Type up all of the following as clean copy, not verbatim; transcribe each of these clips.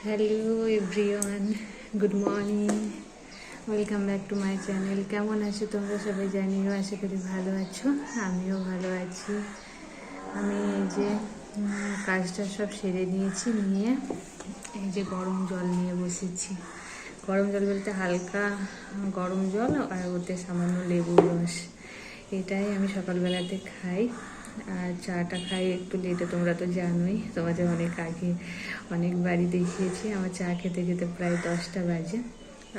Hello everyone, good morning, welcome back to my channel. কেমন আছো তোমরা সবাই? জানিও, আশা করি ভালো আছো। আমিও ভালো আছি। আমি এই যে কাজটা সব সেরে নিয়েছি, নিয়ে এই যে গরম জল নিয়ে বসেছি। গরম জল বলতে হালকা গরম জল আর ওতে সামান্য লেবুর রস, এটাই আমি সকালবেলাতে খাই। আর চাটা খাই একটু লেটে, তোমরা তো জানোই, তোমাদের অনেক আগে অনেকবারই দেখিয়েছি আমার চা খেতে খেতে প্রায় 10টা বাজে।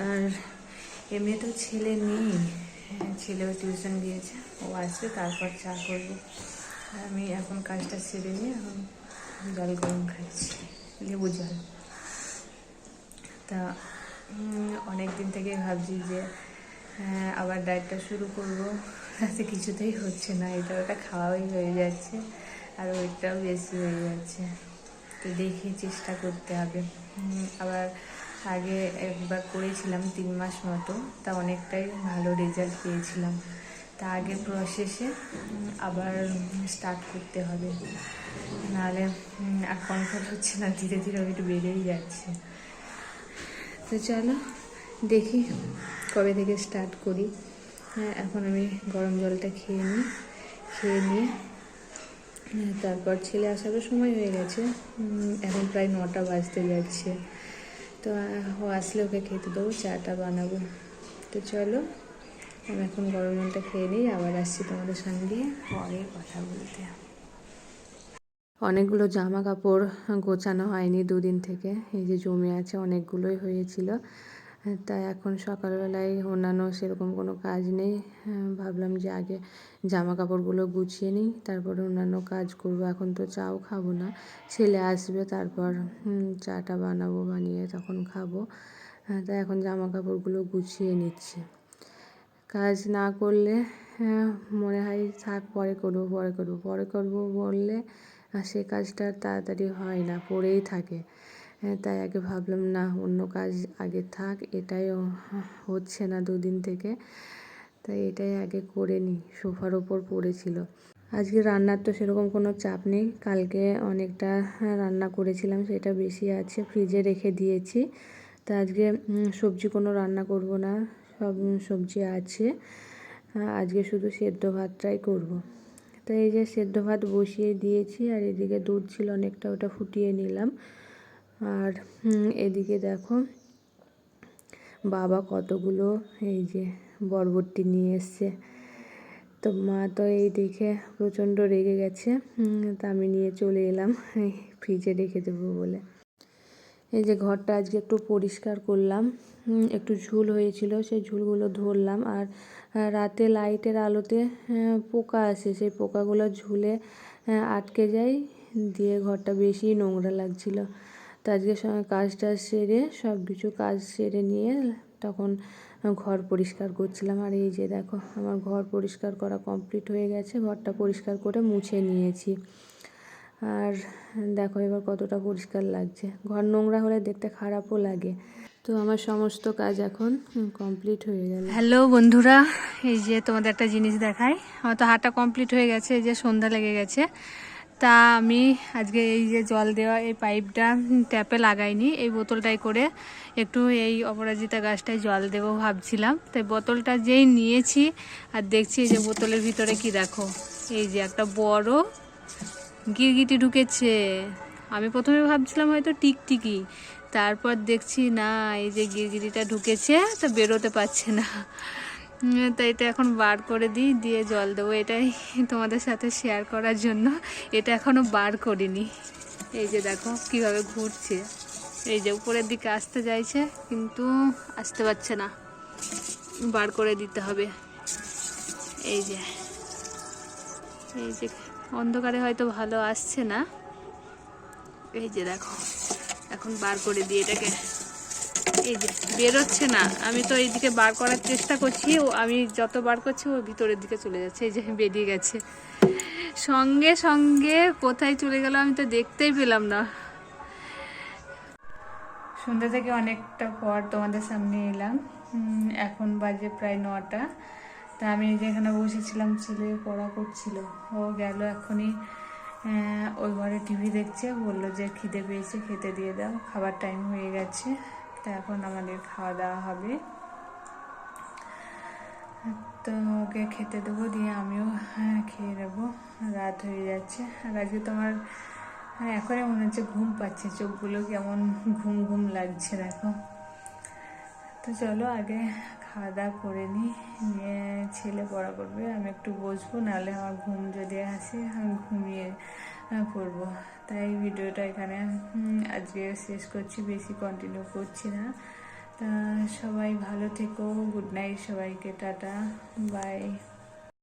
আর এমনি তো ছেলে নেই, ছেলেও টিউশন গিয়েছে, ও আসবে তারপর চা করবো। আর আমি এখন কাজটা সেরে নিয়ে এখন জল গরম খাচ্ছি, লেবু জল। তা অনেক দিন থেকে ভাবছি যে আবার ডায়েটটা শুরু করবো, তাতে কিছুতেই হচ্ছে না। এটা ওটা খাওয়াই হয়ে যাচ্ছে আর ওয়েটটাও বেশি হয়ে যাচ্ছে। তো দেখি, চেষ্টা করতে হবে। আবার আগে একবার করেছিলাম 3 মাস মতো, তা অনেকটাই ভালো রেজাল্ট পেয়েছিলাম। তা আগে প্রসেসে আবার স্টার্ট করতে হবে, নাহলে আর কন্ট্রোল হচ্ছে না, ধীরে ধীরে ওয়েট বেড়েই যাচ্ছে। তো চলো দেখি কবে থেকে স্টার্ট করি। এখন আমি গরম জলটা খেয়ে নিয়ে তারপর ছেলে আসারও সময় হয়ে গেছে, এখন প্রায় 9টা বাজতে যাচ্ছে। তো ও আসলে ওকে খেতে দেবো, চাটা বানাবো। তো চলো আমি এখন গরম জলটা খেয়ে নিই, আবার আসছি তোমাদের সঙ্গে পরে কথা বলতে। অনেকগুলো জামা কাপড় গোছানো হয়নি দুদিন থেকে, এই যে জমে আছে, অনেকগুলোই হয়েছিল। তাই এখন সকালবেলায় অন্যান্য সেরকম কোনো কাজ নেই, ভাবলাম যে আগে জামা কাপড়গুলো গুছিয়ে নিই, তারপরে অন্যান্য কাজ করব। এখন তো চাও খাবো না, ছেলে আসবে তারপর চাটা বানাবো, বানিয়ে তখন খাবো। তাই এখন জামা কাপড়গুলো গুছিয়ে নিচ্ছি। কাজ না করলে মনে হয় থাক, পরে করবো বললে সে কাজটা তাড়াতাড়ি হয় না, পড়েই থাকে। তাই আগে ভাবলাম না, অন্য কাজ আগে থাক, এটাই হচ্ছে না দুদিন থেকে, তাই এটাই আগে করে নিই। সোফার ওপর পড়েছিল। আজকে রান্নার তো সেরকম কোনো চাপ নেই, কালকে অনেকটা রান্না করেছিলাম, সেটা বেশি আছে, ফ্রিজে রেখে দিয়েছি। তা আজকে সবজি কোনো রান্না করব না, সব সবজি আছে, আজকে শুধু সেদ্ধ ভাতটাই করব। তো এই যে সেদ্ধ ভাত বসিয়ে দিয়েছি, আর এদিকে দুধ ছিল অনেকটা, ওটা ফুটিয়ে নিলাম। আর এদিকে দেখো বাবা কতগুলো এই যে বরবটি নিয়ে এসছে। তো মা তো এই দেখে প্রচণ্ড রেগে গেছে, তা আমি নিয়ে চলে এলাম ফ্রিজে রেখে দেবো বলে। এই যে ঘরটা আজকে একটু পরিষ্কার করলাম, একটু ঝুল হয়েছিল, সেই ঝুলগুলো ধরলাম। আর রাতে লাইটের আলোতে পোকা আসে, সেই পোকাগুলো ঝুলে আটকে যায়, দিয়ে ঘরটা বেশি নোংরা লাগছিল। তো আজকে কাজটা সেরে, সব কিছু কাজ সেরে নিয়ে তখন ঘর পরিষ্কার করছিলাম। আর এই যে দেখো আমার ঘর পরিষ্কার করা কমপ্লিট হয়ে গেছে, ঘরটা পরিষ্কার করে মুছে নিয়েছি। আর দেখো এবার কতটা পরিষ্কার লাগছে। ঘর নোংরা হলে দেখতে খারাপও লাগে। তো আমার সমস্ত কাজ এখন কমপ্লিট হয়ে গেল। হ্যালো বন্ধুরা, এই যে তোমাদের একটা জিনিস দেখাই। আমার তো হাঁটা কমপ্লিট হয়ে গেছে, এই যে সন্ধ্যা লেগে গেছে। তা আমি আজকে এই যে জল দেওয়া এই পাইপটা ট্যাপে লাগাইনি, এই বোতলটাই করে একটু এই অপরাজিতা গাছটায় জল দেবো ভাবছিলাম। তাই বোতলটা যেই নিয়েছি আর দেখছি এই যে বোতলের ভিতরে কি দেখো, এই যে একটা বড় গিরগিটি ঢুকেছে। আমি প্রথমে ভাবছিলাম হয়তো টিকটিকি, তারপর দেখছি না, এই যে গিরগিটিটা ঢুকেছে, তা বেরোতে পারছে না। তাই এটা এখন বার করে দিয়ে জল দেবো, এটাই তোমাদের সাথে শেয়ার করার জন্য। এটা এখনও বার করিনি। এই যে দেখো কিভাবে ঘুরছে, এই যে উপরের দিকে আসতে চাইছে কিন্তু আসতে পারছে না, বার করে দিতে হবে। এই যে অন্ধকারে হয়তো ভালো আসছে না, এই যে দেখো এখন বার করে দিই এটাকে। এই যে বেরোচ্ছে না, আমি তো এইদিকে বার করার চেষ্টা করছি, ও আমি যত বার করছি ও ভিতরের দিকে চলে যাচ্ছে। এই যে বেরিয়ে গেছে, সঙ্গে সঙ্গে কোথায় চলে গেল আমি তো দেখতেই পেলাম না। সন্ধ্যা থেকে অনেকটা পর তোমাদের সামনে এলাম, এখন বাজে প্রায় 9টা। তা আমি যেখানে বসেছিলাম ছেলে পড়া করছিল, ও গেল এখনই ওই ঘরে টিভি দেখছে, বললো যে খিদে পেয়েছে, খেতে দিয়ে দাও, খাবার টাইম হয়ে গেছে। তা এখন আমাদের খাওয়া দাওয়া হবে, তো ওকে খেতে দেবো, দিয়ে আমিও খেয়ে নেবো, রাত হয়ে যাচ্ছে। আর আজকে তোমার এখনই মনে হচ্ছে ঘুম পাচ্ছে, চোখগুলো কেমন ঘুম ঘুম লাগছে দেখো। তো চলো আগে খাওয়া দাওয়া করে নিই, নিয়ে ছেলে পড়া করবে, আমি একটু বসবো, নাহলে আমার ঘুম যদি আসে আমি ঘুমিয়ে পড়বো। তাই ভিডিওটা এখানে আজকে শেষ করছি, বেশি কন্টিনিউ করছি না। তা সবাই ভালো থেকো, গুড নাইট সবাইকে, টাটা বাই।